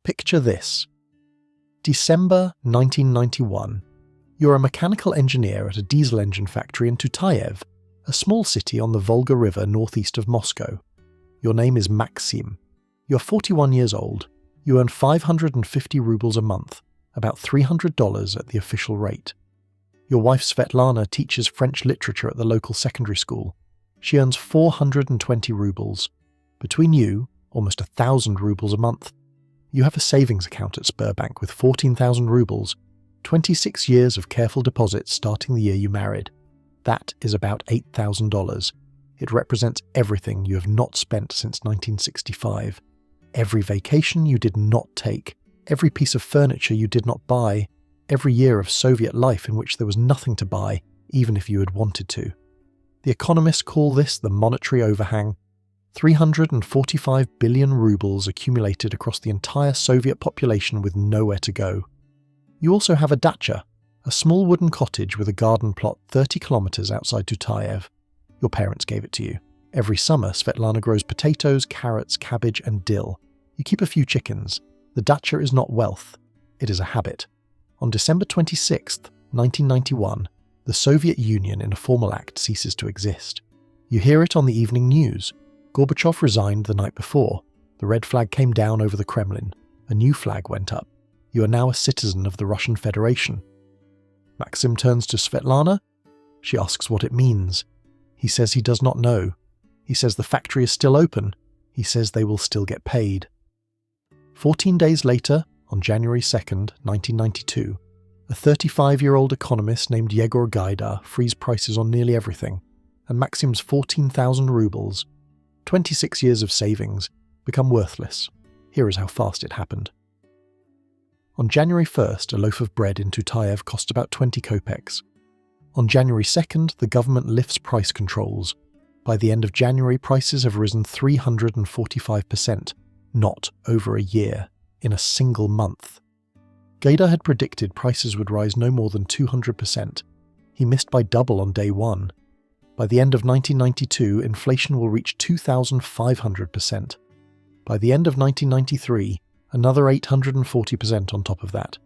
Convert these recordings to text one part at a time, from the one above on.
Picture this. December 1991. You're a mechanical engineer at a diesel engine factory in Tutayev, a small city on the Volga River northeast of Moscow. Your name is Maksim. You're 41 years old. You earn 550 rubles a month, about $300 at the official rate. Your wife Svetlana teaches French literature at the local secondary school. She earns 420 rubles. Between you, almost 1,000 rubles a month. You have a savings account at Sberbank with 14,000 rubles, 26 years of careful deposits starting the year you married. That is about $8,000. It represents everything you have not spent since 1965. Every vacation you did not take, every piece of furniture you did not buy, every year of Soviet life in which there was nothing to buy, even if you had wanted to. The economists call this the monetary overhang. 345 billion rubles accumulated across the entire Soviet population with nowhere to go. You also have a dacha, a small wooden cottage with a garden plot 30 kilometers outside Tutayev. Your parents gave it to you. Every summer, Svetlana grows potatoes, carrots, cabbage, and dill. You keep a few chickens. The dacha is not wealth. It is a habit. On December 26, 1991, the Soviet Union in a formal act ceases to exist. You hear it on the evening news. Gorbachev resigned the night before. The red flag came down over the Kremlin. A new flag went up. You are now a citizen of the Russian Federation. Maksim turns to Svetlana. She asks what it means. He says he does not know. He says the factory is still open. He says they will still get paid. 14 days later, on January 2nd, 1992, a 35-year-old economist named Yegor Gaidar frees prices on nearly everything, and Maksim's 14,000 rubles, 26 years of savings, become worthless. Here is how fast it happened. On January 1st, a loaf of bread in Tutayev cost about 20 kopecks. On January 2nd, the government lifts price controls. By the end of January, prices have risen 345%, not over a year, in a single month. Gaidar had predicted prices would rise no more than 200%. He missed by double on day one. By the end of 1992, inflation will reach 2,500%. By the end of 1993, another 840% on top of that.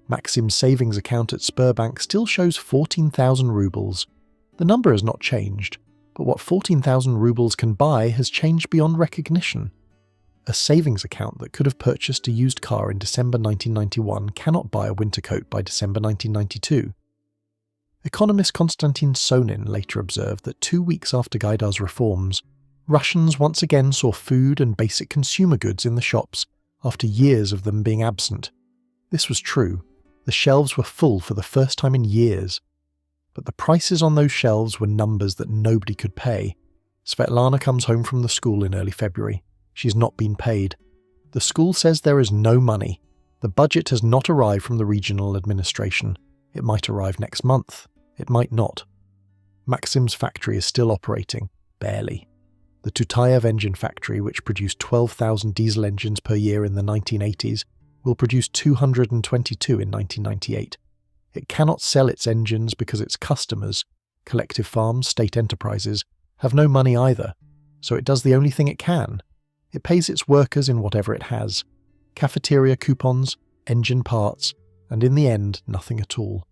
Maksim's savings account at Sberbank still shows 14,000 rubles. The number has not changed, but what 14,000 rubles can buy has changed beyond recognition. A savings account that could have purchased a used car in December 1991 cannot buy a winter coat by December 1992. Economist Konstantin Sonin later observed that 2 weeks after Gaidar's reforms, Russians once again saw food and basic consumer goods in the shops after years of them being absent. This was true. The shelves were full for the first time in years. But the prices on those shelves were numbers that nobody could pay. Svetlana comes home from the school in early February. She's not been paid. The school says there is no money. The budget has not arrived from the regional administration. It might arrive next month. It might not. Maksim's factory is still operating, barely. The Tutayev engine factory, which produced 12,000 diesel engines per year in the 1980s, will produce 222 in 1998. It cannot sell its engines because its customers, collective farms, state enterprises, have no money either, so it does the only thing it can. It pays its workers in whatever it has. Cafeteria coupons, engine parts, and in the end, nothing at all.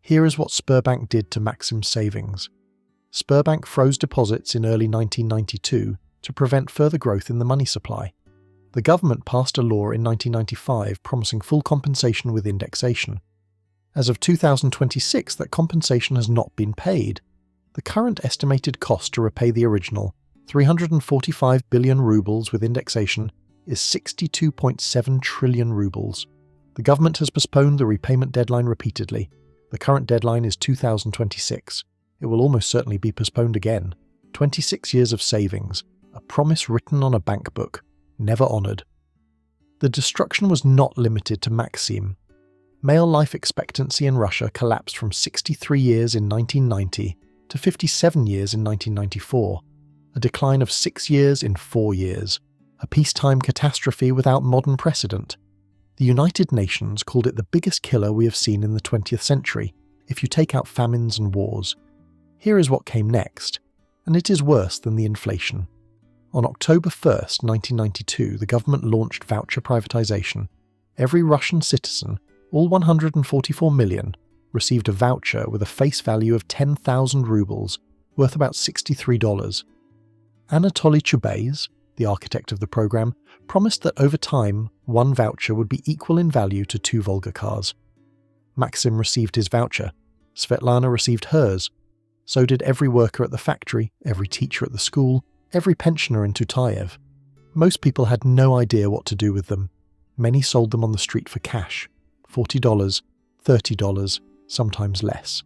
Here is what Sberbank did to Maksim's savings. Sberbank froze deposits in early 1992 to prevent further growth in the money supply. The government passed a law in 1995 promising full compensation with indexation. As of 2026, that compensation has not been paid. The current estimated cost to repay the original, 345 billion rubles with indexation, is 62.7 trillion rubles. The government has postponed the repayment deadline repeatedly. The current deadline is 2026. It will almost certainly be postponed again. 26 years of savings, a promise written on a bank book, never honoured. The destruction was not limited to Maksim. Male life expectancy in Russia collapsed from 63 years in 1990 to 57 years in 1994, a decline of 6 years in 4 years, a peacetime catastrophe without modern precedent. The United Nations called it the biggest killer we have seen in the 20th century, if you take out famines and wars. Here is what came next, and it is worse than the inflation. On October 1st, 1992, the government launched voucher privatization. Every Russian citizen, all 144 million, received a voucher with a face value of 10,000 rubles, worth about $63. Anatoly Chubais, the architect of the program, promised that over time, one voucher would be equal in value to 2 Volga cars. Maksim received his voucher. Svetlana received hers. So did every worker at the factory, every teacher at the school, every pensioner in Tutayev. Most people had no idea what to do with them. Many sold them on the street for cash, $40, $30, sometimes less.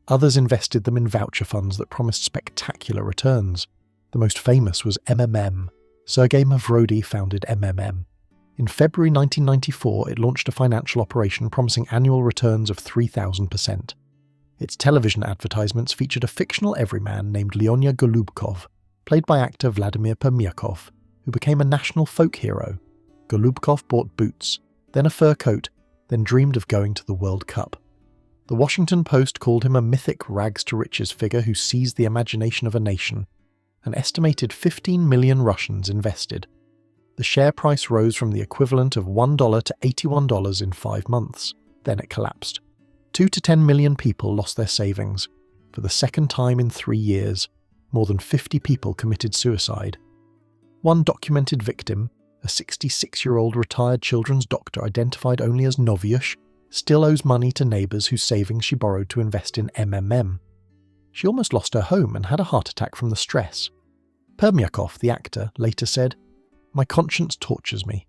Others invested them in voucher funds that promised spectacular returns. The most famous was MMM. Sergei Mavrodi founded MMM. In February 1994, it launched a financial operation promising annual returns of 3,000%. Its television advertisements featured a fictional everyman named Leonya Golubkov, played by actor Vladimir Permyakov, who became a national folk hero. Golubkov bought boots, then a fur coat, then dreamed of going to the World Cup. The Washington Post called him a mythic rags-to-riches figure who seized the imagination of a nation. An estimated 15 million Russians invested. The share price rose from the equivalent of $1 to $81 in 5 months. Then it collapsed. 2 to 10 million people lost their savings. For the second time in 3 years, more than 50 people committed suicide. One documented victim, a 66-year-old retired children's doctor identified only as Novyush, still owes money to neighbours whose savings she borrowed to invest in MMM. She almost lost her home and had a heart attack from the stress. Permyakov, the actor, later said, "My conscience tortures me."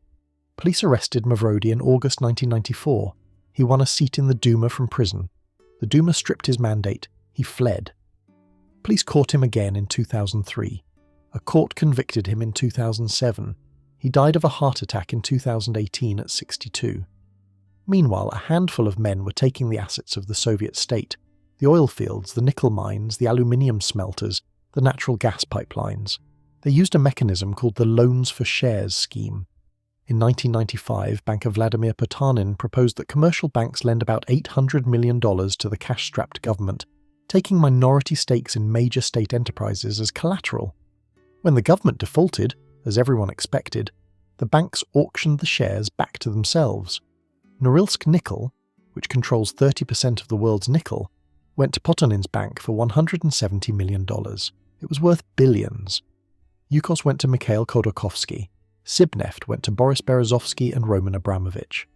Police arrested Mavrodi in August 1994. He won a seat in the Duma from prison. The Duma stripped his mandate. He fled. Police caught him again in 2003. A court convicted him in 2007. He died of a heart attack in 2018 at 62. Meanwhile, a handful of men were taking the assets of the Soviet state, the oil fields, the nickel mines, the aluminium smelters, the natural gas pipelines. They used a mechanism called the Loans for Shares scheme. In 1995, banker Vladimir Potanin proposed that commercial banks lend about $800 million to the cash-strapped government, taking minority stakes in major state enterprises as collateral. When the government defaulted, as everyone expected, the banks auctioned the shares back to themselves. Norilsk Nickel, which controls 30% of the world's nickel, went to Potanin's bank for $170 million. It was worth billions. Yukos went to Mikhail Khodorkovsky. Sibneft went to Boris Berezovsky and Roman Abramovich.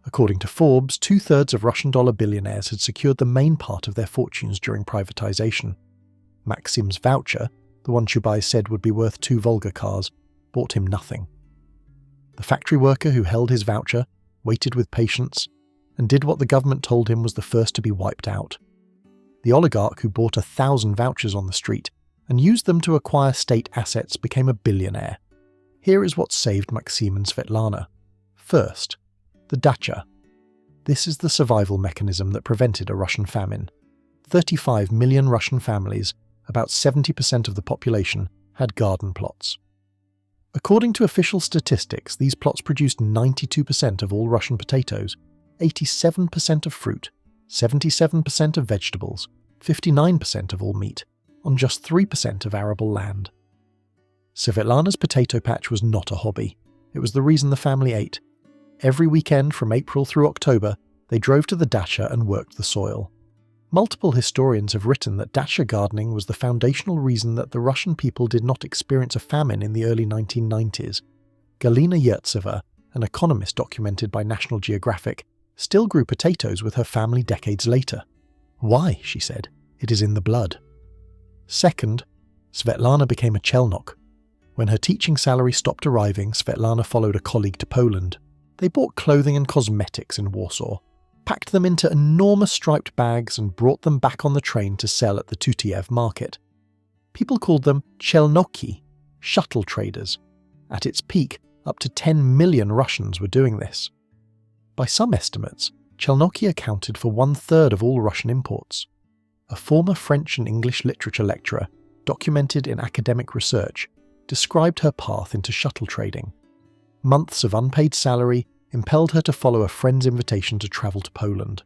According to Forbes, 2/3 of Russian dollar billionaires had secured the main part of their fortunes during privatization. Maksim's voucher, the one Chubais said would be worth 2 Volga cars, bought him nothing. The factory worker who held his voucher waited with patience and did what the government told him was the first to be wiped out. The oligarch who bought 1,000 vouchers on the street and used them to acquire state assets became a billionaire. Here is what saved Maksim and Svetlana. First, the dacha. This is the survival mechanism that prevented a Russian famine. 35 million Russian families, about 70% of the population, had garden plots. According to official statistics, these plots produced 92% of all Russian potatoes, 87% of fruit, 77% of vegetables, 59% of all meat, on just 3% of arable land. Svetlana's potato patch was not a hobby. It was the reason the family ate. Every weekend from April through October, they drove to the dacha and worked the soil. Multiple historians have written that dacha gardening was the foundational reason that the Russian people did not experience a famine in the early 1990s. Galina Yurtseva, an economist documented by National Geographic, still grew potatoes with her family decades later. Why, she said, it is in the blood. Second, Svetlana became a chelnok. When her teaching salary stopped arriving, Svetlana followed a colleague to Poland. They bought clothing and cosmetics in Warsaw, packed them into enormous striped bags and brought them back on the train to sell at the Tutayev market. People called them chelnoki, shuttle traders. At its peak, up to 10 million Russians were doing this. By some estimates, chelnoki accounted for 1/3 of all Russian imports. A former French and English literature lecturer, documented in academic research, described her path into shuttle trading. Months of unpaid salary impelled her to follow a friend's invitation to travel to Poland.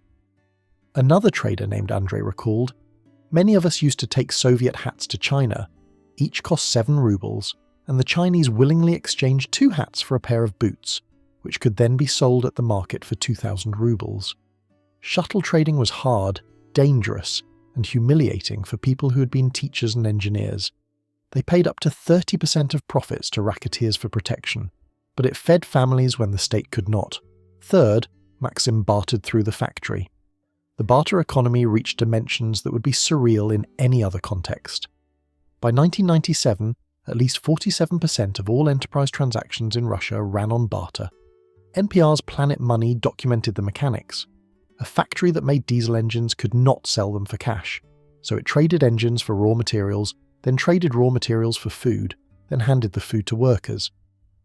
Another trader named Andrei recalled, "Many of us used to take Soviet hats to China. Each cost 7 rubles. and the Chinese willingly exchanged 2 hats for a pair of boots, which could then be sold at the market for 2,000 rubles. Shuttle trading was hard, dangerous, and humiliating for people who had been teachers and engineers. They paid up to 30% of profits to racketeers for protection, but it fed families when the state could not. Third, Maksim bartered through the factory. The barter economy reached dimensions that would be surreal in any other context. By 1997, at least 47% of all enterprise transactions in Russia ran on barter. NPR's Planet Money documented the mechanics. A factory that made diesel engines could not sell them for cash, so it traded engines for raw materials, then traded raw materials for food, then handed the food to workers.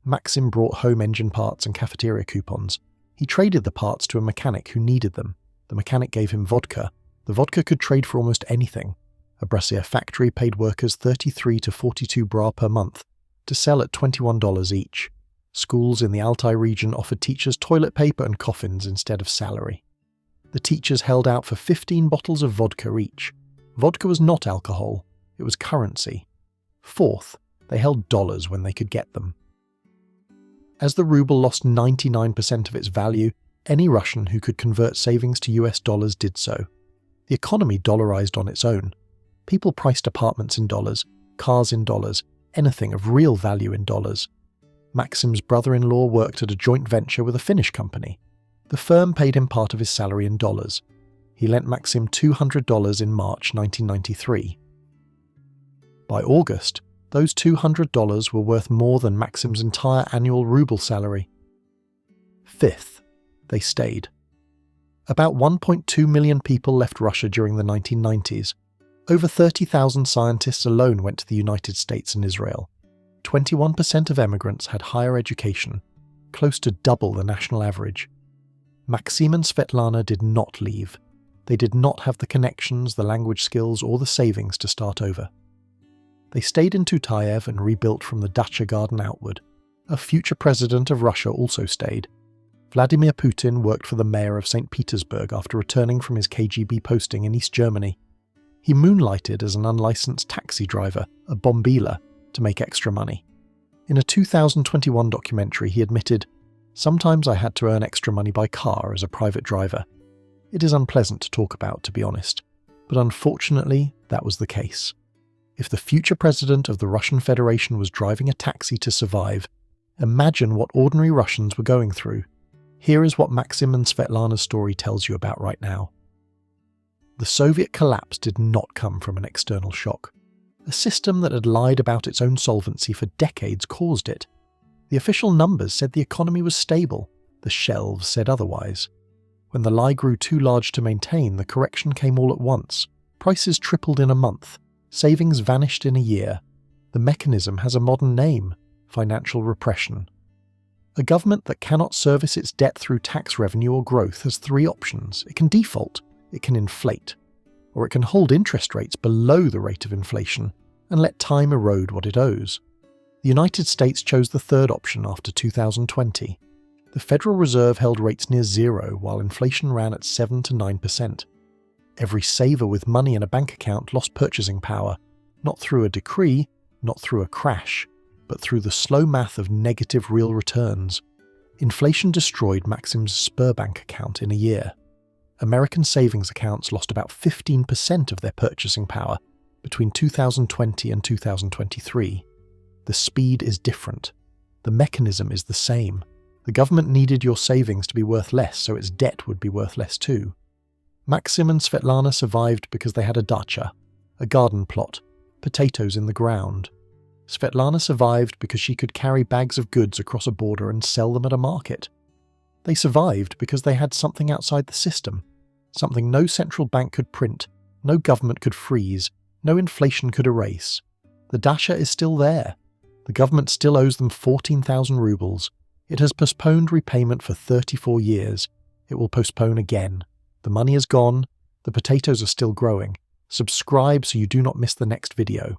Maksim brought home engine parts and cafeteria coupons. He traded the parts to a mechanic who needed them. The mechanic gave him vodka. The vodka could trade for almost anything. A brassiere factory paid workers 33 to 42 bra per month to sell at $21 each. Schools in the Altai region offered teachers toilet paper and coffins instead of salary. The teachers held out for 15 bottles of vodka each. Vodka was not alcohol, it was currency. Fourth, they held dollars when they could get them. As the ruble lost 99% of its value, any Russian who could convert savings to US dollars did so. The economy dollarized on its own. People priced apartments in dollars, cars in dollars, anything of real value in dollars. Maksim's brother-in-law worked at a joint venture with a Finnish company. The firm paid him part of his salary in dollars. He lent Maksim $200 in March 1993. By August, those $200 were worth more than Maksim's entire annual ruble salary. Fifth, they stayed. About 1.2 million people left Russia during the 1990s. Over 30,000 scientists alone went to the United States and Israel. 21% of emigrants had higher education, close to double the national average. Maksim and Svetlana did not leave. They did not have the connections, the language skills, or the savings to start over. They stayed in Tutayev and rebuilt from the dacha garden outward. A future president of Russia also stayed. Vladimir Putin worked for the mayor of St. Petersburg after returning from his KGB posting in East Germany. He moonlighted as an unlicensed taxi driver, a bombila, to make extra money. In a 2021 documentary, he admitted, "Sometimes I had to earn extra money by car as a private driver. It is unpleasant to talk about, to be honest, but unfortunately, that was the case." If the future president of the Russian Federation was driving a taxi to survive, imagine what ordinary Russians were going through. Here is what Maksim and Svetlana's story tells you about right now. The Soviet collapse did not come from an external shock. A system that had lied about its own solvency for decades caused it. The official numbers said the economy was stable. The shelves said otherwise. When the lie grew too large to maintain, the correction came all at once. Prices tripled in a month. Savings vanished in a year. The mechanism has a modern name: financial repression. A government that cannot service its debt through tax revenue or growth has 3 options. It can default, it can inflate, or it can hold interest rates below the rate of inflation and let time erode what it owes. The United States chose the third option after 2020. The Federal Reserve held rates near zero while inflation ran at 7 to 9%. Every saver with money in a bank account lost purchasing power, not through a decree, not through a crash, but through the slow math of negative real returns. Inflation destroyed Maksim's Sberbank account in a year. American savings accounts lost about 15% of their purchasing power between 2020 and 2023. The speed is different. The mechanism is the same. The government needed your savings to be worth less, so its debt would be worth less too. Maksim and Svetlana survived because they had a dacha, a garden plot, potatoes in the ground. Svetlana survived because she could carry bags of goods across a border and sell them at a market. They survived because they had something outside the system, something no central bank could print, no government could freeze, no inflation could erase. The dacha is still there. The government still owes them 14,000 rubles. It has postponed repayment for 34 years. It will postpone again. The money is gone. The potatoes are still growing. Subscribe so you do not miss the next video.